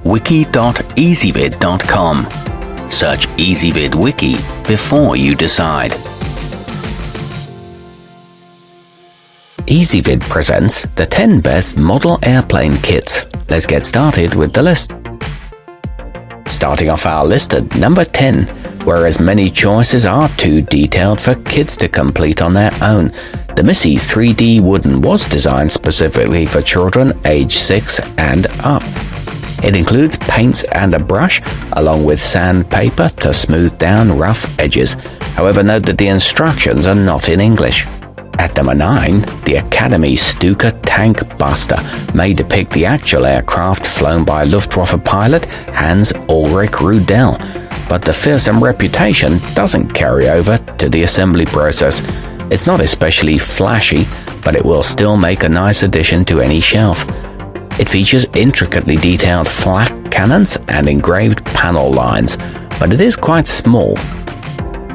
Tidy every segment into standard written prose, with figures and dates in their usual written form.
wiki.ezvid.com. Search Ezvid Wiki before you decide. Ezvid presents the 10 best model airplane kits. Let's get started with the list. Starting off our list at number 10, whereas many choices are too detailed for kids to complete on their own, the miscy 3D wooden was designed specifically for children age 6 and up. It includes paints and a brush, along with sandpaper to smooth down rough edges. However, note that the instructions are not in English. At number 9, the Academy Stuka Tank Buster may depict the actual aircraft flown by Luftwaffe pilot Hans-Ulrich Rudel, but the fearsome reputation doesn't carry over to the assembly process. It's not especially flashy, but it will still make a nice addition to any shelf. It features intricately detailed flak cannons and engraved panel lines, but it is quite small.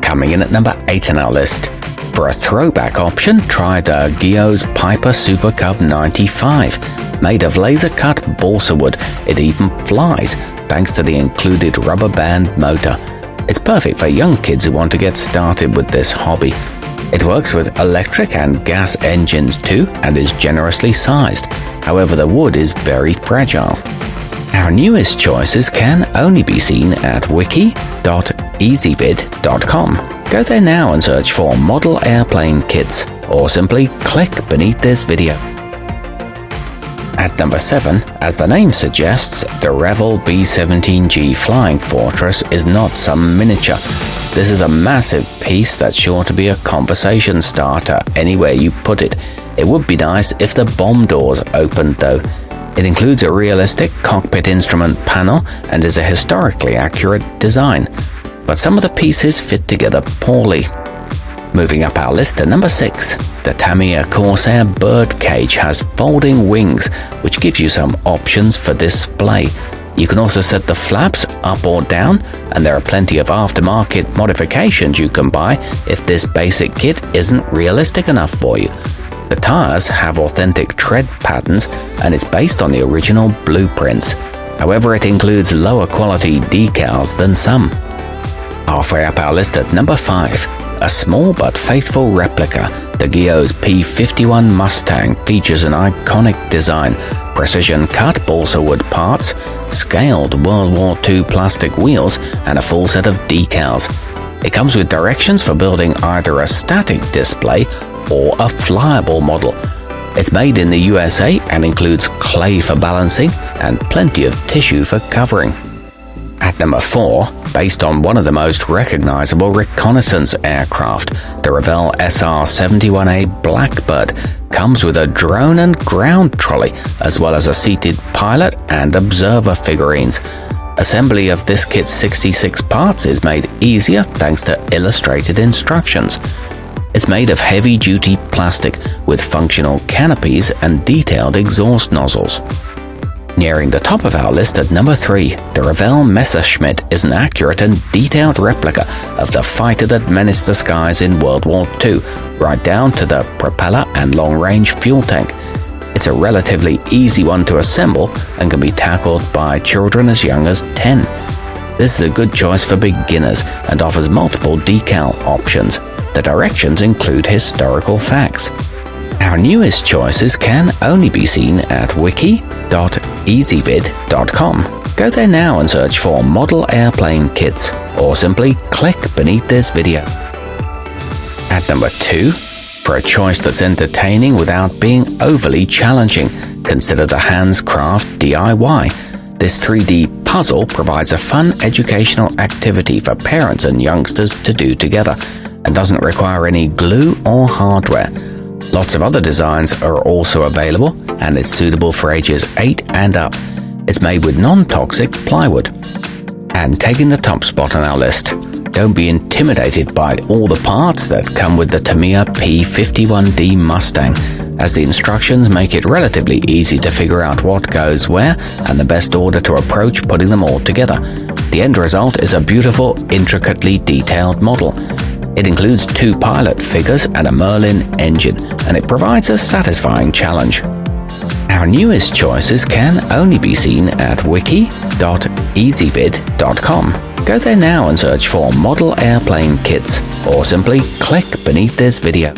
Coming in at number 8 on our list. For a throwback option, try the Guillow's Piper Super Cub 95. Made of laser-cut balsa wood, it even flies thanks to the included rubber band motor. It's perfect for young kids who want to get started with this hobby. It works with electric and gas engines too and is generously sized. However, the wood is very fragile. Our newest choices can only be seen at wiki.ezvid.com. Go there now and search for model airplane kits, or simply click beneath this video. At number 7, as the name suggests, the Revell B-17G Flying Fortress is not some miniature. This is a massive piece that's sure to be a conversation starter anywhere you put it. It would be nice if the bomb doors opened though. It includes a realistic cockpit instrument panel and is a historically accurate design, but some of the pieces fit together poorly. Moving up our list to number 6, the Tamiya Corsair birdcage has folding wings, which gives you some options for display. You can also set the flaps up or down, and there are plenty of aftermarket modifications you can buy if this basic kit isn't realistic enough for you. The tires have authentic tread patterns, and it's based on the original blueprints. However, it includes lower quality decals than some. Halfway up our list at number 5, a small but faithful replica, the Guillow's P-51 Mustang features an iconic design, precision-cut balsa wood parts, scaled World War II plastic wheels, and a full set of decals. It comes with directions for building either a static display or a flyable model. It's made in the USA and includes clay for balancing and plenty of tissue for covering. At number 4, based on one of the most recognizable reconnaissance aircraft, the Revell SR-71A Blackbird comes with a drone and ground trolley, as well as a seated pilot and observer figurines. Assembly of this kit's 66 parts is made easier thanks to illustrated instructions. It's made of heavy-duty plastic with functional canopies and detailed exhaust nozzles. Nearing the top of our list at number 3, the Revell Messerschmitt is an accurate and detailed replica of the fighter that menaced the skies in World War II, right down to the propeller and long-range fuel tank. It's a relatively easy one to assemble and can be tackled by children as young as 10. This is a good choice for beginners and offers multiple decal options. The directions include historical facts. Our newest choices can only be seen at wiki.ezvid.com. Go there now and search for model airplane kits, or simply click beneath this video. At number 2, for a choice that's entertaining without being overly challenging, consider the Handscraft DIY. This 3D puzzle provides a fun educational activity for parents and youngsters to do together, and doesn't require any glue or hardware. Lots of other designs are also available, and it's suitable for ages 8 and up. It's made with non-toxic plywood. And taking the top spot on our list, don't be intimidated by all the parts that come with the Tamiya P-51D Mustang, as the instructions make it relatively easy to figure out what goes where and the best order to approach putting them all together. The end result is a beautiful, intricately detailed model. It includes 2 pilot figures and a Merlin engine, and it provides a satisfying challenge. Our newest choices can only be seen at wiki.ezvid.com. Go there now and search for model airplane kits, or simply click beneath this video.